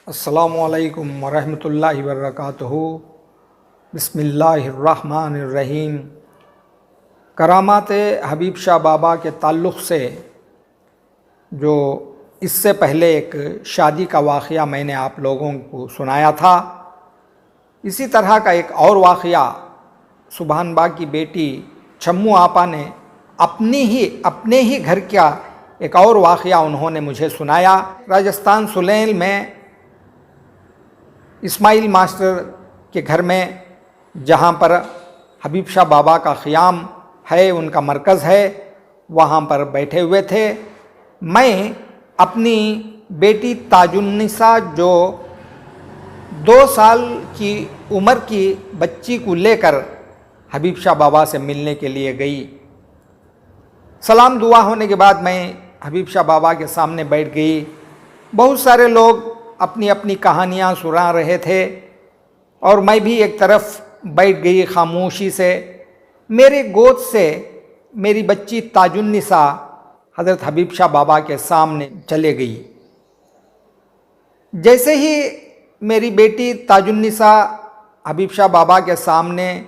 अस्सलामुअलैकुम वरहमतुल्लाहि वबरकातुहू। बिस्मिल्लाहिर्रहमानिर्रहीम। करामात हबीब शाह बाबा के ताल्लुक़ से जो इससे पहले एक शादी का वाक़या मैंने आप लोगों को सुनाया था, इसी तरह का एक और वाक़या सुभान बा की बेटी छम्मू आपा ने अपने ही घर का एक और वाक़या उन्होंने मुझे सुनाया। राजस्थान सुलैल में इस्माइल मास्टर के घर में, जहाँ पर हबीब शाह बाबा का ख़ियाम है, उनका मरकज़ है, वहाँ पर बैठे हुए थे। मैं अपनी बेटी ताजुन्निसा जो 2 साल की उम्र की बच्ची को लेकर हबीब शाह बाबा से मिलने के लिए गई। सलाम दुआ होने के बाद मैं हबीब शाह बाबा के सामने बैठ गई। बहुत सारे लोग अपनी अपनी कहानियाँ सुना रहे थे और मैं भी एक तरफ बैठ गई खामोशी से। मेरे गोद से मेरी बच्ची ताजुन्निसा हज़रत हबीब शाह बाबा के सामने चले गई। जैसे ही मेरी बेटी ताजुन्निसा हबीब शाह बाबा के सामने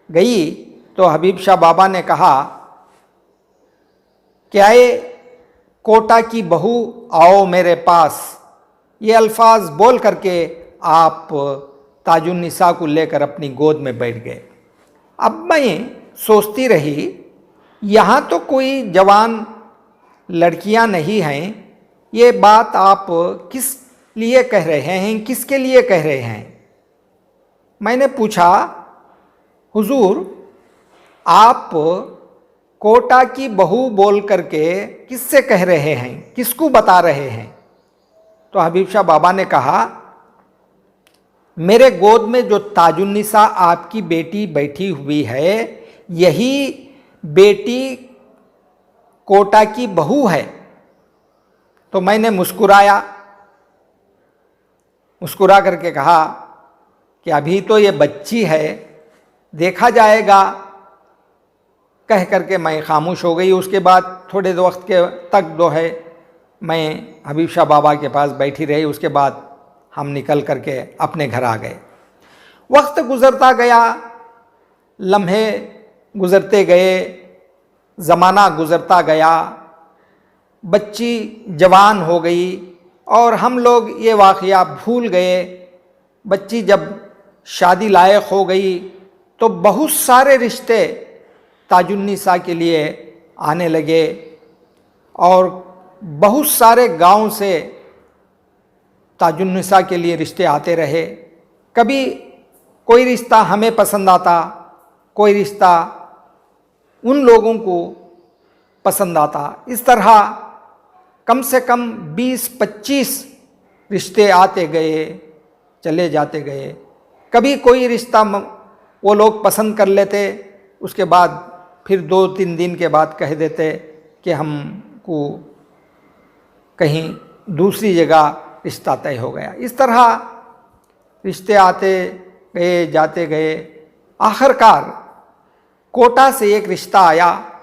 गई तो हबीब शाह बाबा ने कहा, क्या ये कोटा की बहू, आओ मेरे पास। ये अल्फाज बोल करके आप ताजुन्निसा को लेकर अपनी गोद में बैठ गए। अब मैं सोचती रही, यहाँ तो कोई जवान लड़कियाँ नहीं हैं, ये बात आप किस लिए कह रहे हैं, किसके लिए कह रहे हैं। मैंने पूछा, हुजूर आप कोटा की बहू बोल करके किससे कह रहे हैं, किसको बता रहे हैं। तो हबीब शाह बाबा ने कहा, मेरे गोद में जो ताजुन्निसा आपकी बेटी बैठी हुई है, यही बेटी कोटा की बहू है। तो मैंने मुस्कुराया, मुस्कुरा करके कहा कि अभी तो ये बच्ची है, देखा जाएगा। कह करके मैं खामोश हो गई। उसके बाद थोड़े वक्त के तक जो है मैं हबीब शाह बाबा के पास बैठी रही। उसके बाद हम निकल करके अपने घर आ गए। वक्त गुज़रता गया, लम्हे गुज़रते गए, ज़माना गुज़रता गया, बच्ची जवान हो गई और हम लोग ये वाक़या भूल गए। बच्ची जब शादी लायक हो गई तो बहुत सारे रिश्ते ताजुन्निसा के लिए आने लगे और बहुत सारे गांव से ताजुन्निसा के लिए रिश्ते आते रहे। कभी कोई रिश्ता हमें पसंद आता, कोई रिश्ता उन लोगों को पसंद आता। इस तरह कम से कम 20-25 रिश्ते आते गए, चले जाते गए। कभी कोई रिश्ता वो लोग पसंद कर लेते, उसके बाद फिर 2-3 दिन के बाद कह देते कि हमको कहीं दूसरी जगह रिश्ता तय हो गया। इस तरह रिश्ते आते गए, जाते गए। आखिरकार कोटा से एक रिश्ता आया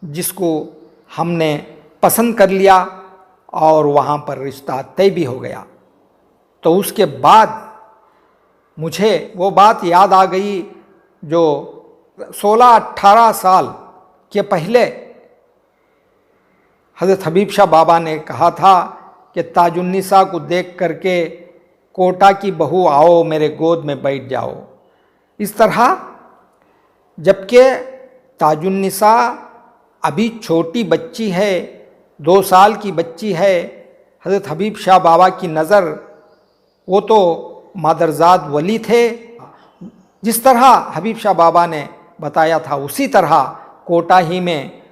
जिसको हमने पसंद कर लिया और वहाँ पर रिश्ता तय भी हो गया। तो उसके बाद मुझे वो बात याद आ गई जो 16-18 साल के पहले हज़रत हबीब शाह बाबा ने कहा था कि ताजुन्निसा को देख करके कोटा की बहू आओ मेरे गोद में बैठ जाओ। इस तरह जबकि ताजुन्निसा अभी छोटी बच्ची है, 2 साल की बच्ची है, हज़रत हबीब शाह बाबा की नज़र, वो तो मादरजाद वली थे। जिस तरह हबीब शाह बाबा ने बताया था उसी तरह कोटा ही में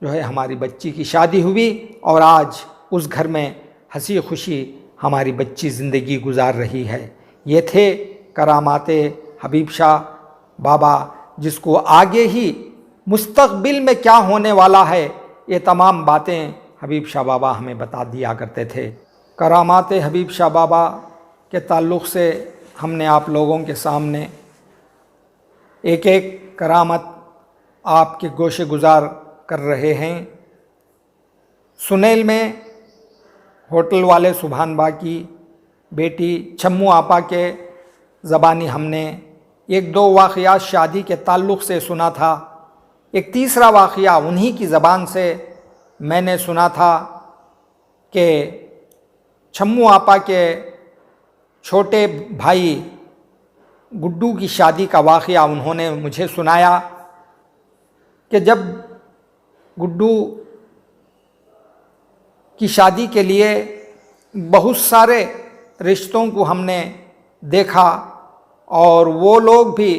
जो है हमारी बच्ची की शादी हुई और आज उस घर में हंसी खुशी हमारी बच्ची ज़िंदगी गुजार रही है। ये थे करामाते हबीब शाह बाबा, जिसको आगे ही मुस्तक़बिल में क्या होने वाला है ये तमाम बातें हबीब शाह बाबा हमें बता दिया करते थे। करामाते हबीब शाह बाबा के ताल्लुक़ से हमने आप लोगों के सामने एक एक करामत आपके गोशे गुजार कर रहे हैं। सुनैल में होटल वाले सुभान बा की बेटी छम्मू आपा के ज़बानी हमने एक दो वाक़यात शादी के ताल्लुक़ से सुना था। एक तीसरा वाक़या उन्हीं की ज़बान से मैंने सुना था कि छम्मू आपा के छोटे भाई गुड्डू की शादी का वाक़या उन्होंने मुझे सुनाया कि जब गुड्डू की शादी के लिए बहुत सारे रिश्तों को हमने देखा और वो लोग भी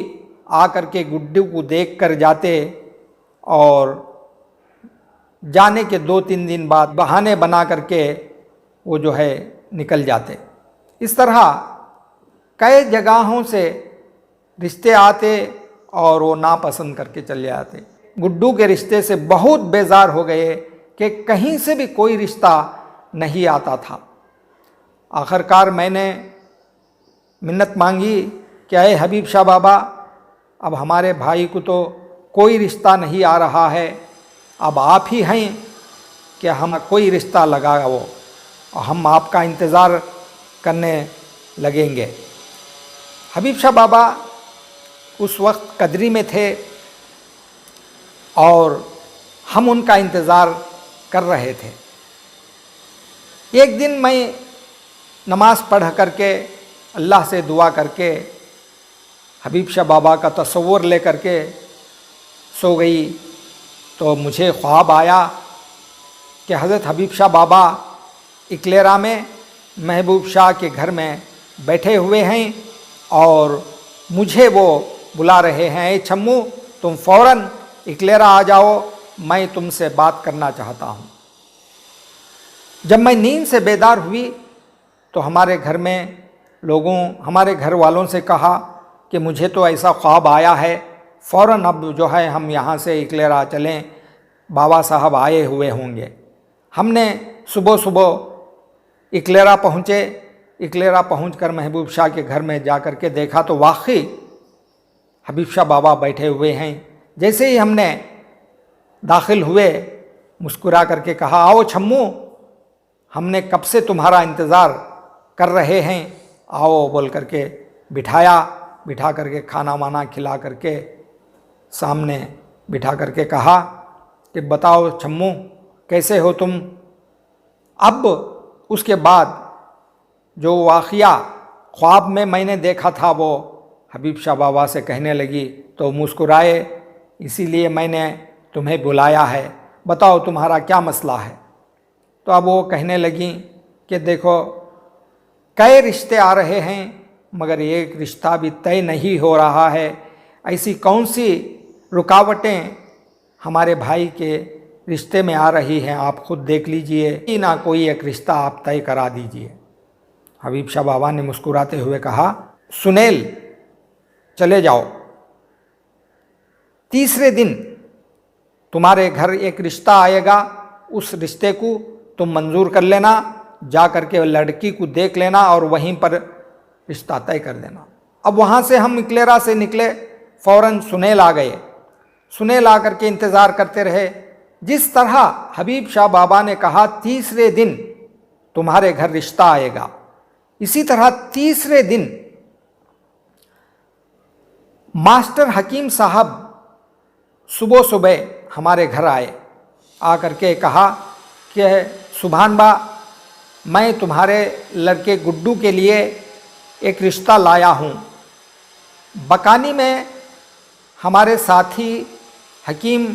आकर के गुड्डू को देख कर जाते और जाने के 2-3 दिन बाद बहाने बना करके वो जो है निकल जाते। इस तरह कई जगहों से रिश्ते आते और वो नापसंद करके चले आते। गुड्डू के रिश्ते से बहुत बेजार हो गए कि कहीं से भी कोई रिश्ता नहीं आता था। आखिरकार मैंने मिन्नत मांगी कि अरे हबीब शाह बाबा, अब हमारे भाई को तो कोई रिश्ता नहीं आ रहा है, अब आप ही हैं कि हम कोई रिश्ता लगाओ और हम आपका इंतज़ार करने लगेंगे। हबीब शाह बाबा उस वक्त कदरी में थे और हम उनका इंतज़ार कर रहे थे। एक दिन मैं नमाज़ पढ़ करके अल्लाह से दुआ करके हबीब शाह बाबा का तस्वुर ले करके सो गई तो मुझे ख्वाब आया कि हज़रत हबीब शाह बाबा इकलेरा में महबूब शाह के घर में बैठे हुए हैं और मुझे वो बुला रहे हैं, ए छम्मू तुम फ़ौरन इकलेरा आ जाओ, मैं तुमसे बात करना चाहता हूँ। जब मैं नींद से बेदार हुई तो हमारे घर वालों से कहा कि मुझे तो ऐसा ख्वाब आया है, फ़ौरन अब जो है हम यहाँ से इकलेरा चलें, बाबा साहब आए हुए होंगे। हमने सुबह सुबह इकलेरा पहुँचे। इकलेरा पहुँचकर महबूब शाह के घर में जा कर के देखा तो वाकई हबीब शाह बाबा बैठे हुए हैं। जैसे ही हमने दाखिल हुए मुस्कुरा करके कहा, आओ छम्मू, हमने कब से तुम्हारा इंतज़ार कर रहे हैं, आओ बोल करके बिठा करके खाना वाना खिला करके सामने बिठा करके कहा कि बताओ छम्मू कैसे हो तुम। अब उसके बाद जो वाक़या ख्वाब में मैंने देखा था वो हबीब शाह बाबा से कहने लगी तो मुस्कुराए, इसीलिए मैंने तुम्हें बुलाया है, बताओ तुम्हारा क्या मसला है। तो अब वो कहने लगी कि देखो कई रिश्ते आ रहे हैं मगर एक रिश्ता भी तय नहीं हो रहा है, ऐसी कौन सी रुकावटें हमारे भाई के रिश्ते में आ रही हैं, आप खुद देख लीजिए, ना कोई एक रिश्ता आप तय करा दीजिए। हबीब शाह बाबा ने मुस्कुराते हुए कहा, सुनेल चले जाओ, तीसरे दिन तुम्हारे घर एक रिश्ता आएगा, उस रिश्ते को तुम मंजूर कर लेना, जा करके लड़की को देख लेना और वहीं पर रिश्ता तय कर देना। अब वहाँ से हम इकलेरा से निकले, फ़ौरन सुनेल आ गए। सुनेल आ करके इंतज़ार करते रहे। जिस तरह हबीब शाह बाबा ने कहा तीसरे दिन तुम्हारे घर रिश्ता आएगा, इसी तरह तीसरे दिन मास्टर हकीम साहब सुबह सुबह हमारे घर आए। आ करके कहा कि सुभान बा, मैं तुम्हारे लड़के गुड्डू के लिए एक रिश्ता लाया हूँ। बकानी में हमारे साथी हकीम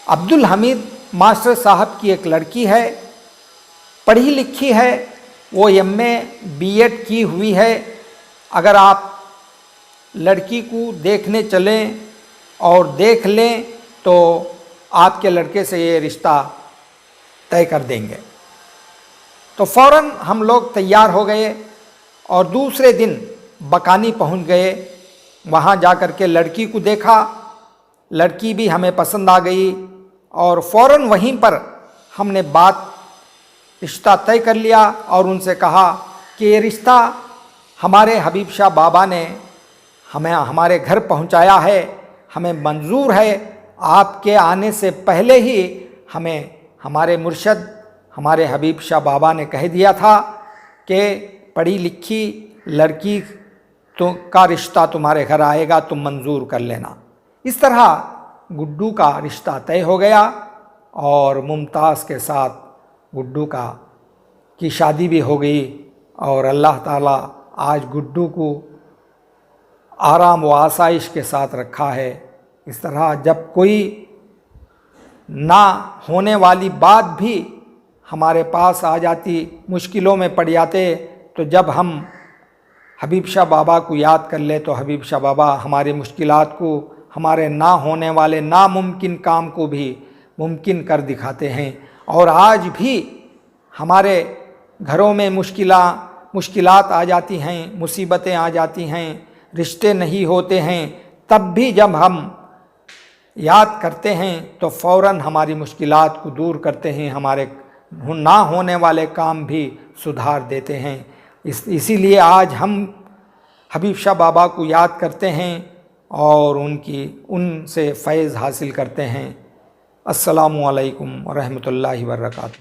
अब्दुल हमीद मास्टर साहब की एक लड़की है, पढ़ी लिखी है, वो एमए बीएड की हुई है। अगर आप लड़की को देखने चलें और देख लें तो आपके लड़के से ये रिश्ता तय कर देंगे। तो फ़ौरन हम लोग तैयार हो गए और दूसरे दिन बकानी पहुंच गए। वहां जाकर के लड़की को देखा, लड़की भी हमें पसंद आ गई और फ़ौरन वहीं पर हमने रिश्ता तय कर लिया और उनसे कहा कि ये रिश्ता हमारे हबीब शाह बाबा ने हमें हमारे घर पहुंचाया है, हमें मंजूर है। आपके आने से पहले ही हमें हमारे मुर्शद हमारे हबीब शाह बाबा ने कह दिया था कि पढ़ी लिखी लड़की तो का रिश्ता तुम्हारे घर आएगा, तुम मंजूर कर लेना। इस तरह गुड्डू का रिश्ता तय हो गया और मुमताज़ के साथ गुड्डू की शादी भी हो गई। और अल्लाह ताला आज गुड्डू को आराम व आसाइश के साथ रखा है। इस तरह जब कोई ना होने वाली बात भी हमारे पास आ जाती, मुश्किलों में पड़ जाते, तो जब हम हबीब शाह बाबा को याद कर ले तो हबीब शाह बाबा हमारी मुश्किलात को, हमारे ना होने वाले नामुमकिन काम को भी मुमकिन कर दिखाते हैं। और आज भी हमारे घरों में मुश्किलात आ जाती हैं, मुसीबतें आ जाती हैं, रिश्ते नहीं होते हैं, तब भी जब हम याद करते हैं तो फ़ौरन हमारी मुश्किलात को दूर करते हैं, हमारे ना होने वाले काम भी सुधार देते हैं। इसीलिए आज हम हबीब शाह बाबा को याद करते हैं और उनसे फैज़ हासिल करते हैं। अस्सलामु अलैकुम व रहमतुल्लाहि व बरकातुहू।